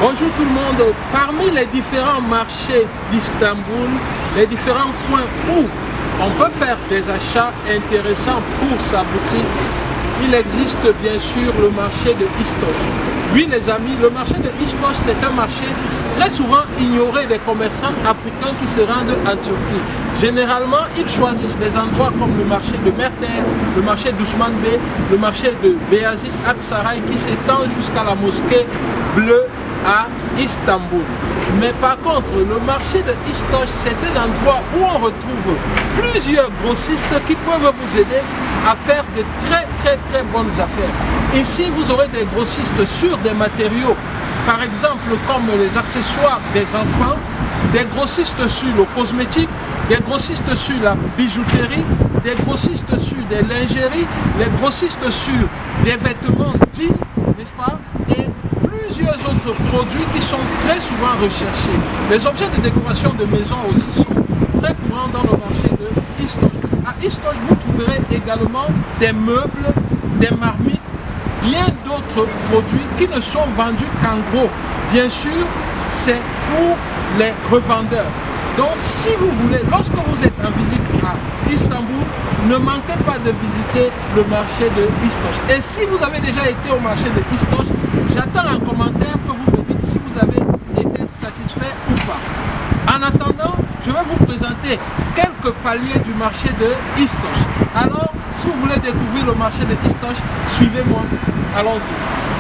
Bonjour tout le monde. Parmi les différents marchés d'Istanbul, les différents points où on peut faire des achats intéressants pour sa boutique, il existe bien sûr le marché de İstoç. Oui les amis, le marché de İstoç, c'est un marché très souvent ignoré des commerçants africains qui se rendent en Turquie. Généralement, ils choisissent des endroits comme le marché de Merter, le marché d'Ousmane Bey, le marché de Beyazıt Aksaray qui s'étend jusqu'à la mosquée bleue à Istanbul. Mais par contre, le marché de İstoç, c'est un endroit où on retrouve plusieurs grossistes qui peuvent vous aider à faire de très bonnes affaires. Ici, vous aurez des grossistes sur des matériaux, par exemple comme les accessoires des enfants, des grossistes sur le cosmétique, des grossistes sur la bijouterie, des grossistes sur des lingeries, les grossistes sur des vêtements dignes, n'est-ce pas? Et plusieurs autres produits qui sont très souvent recherchés. Les objets de décoration de maison aussi sont très courants dans le marché de İstoç. À İstoç, vous trouverez également des meubles, des marmites, bien d'autres produits qui ne sont vendus qu'en gros. Bien sûr, c'est pour les revendeurs. Donc si vous voulez, lorsque vous êtes en visite à Istanbul, ne manquez pas de visiter le marché de İstoç. Et si vous avez déjà été au marché de İstoç, j'attends un commentaire que vous me dites si vous avez été satisfait ou pas. En attendant, je vais vous présenter quelques paliers du marché de İstoç. Alors, si vous voulez découvrir le marché de İstoç, suivez-moi. Allons-y.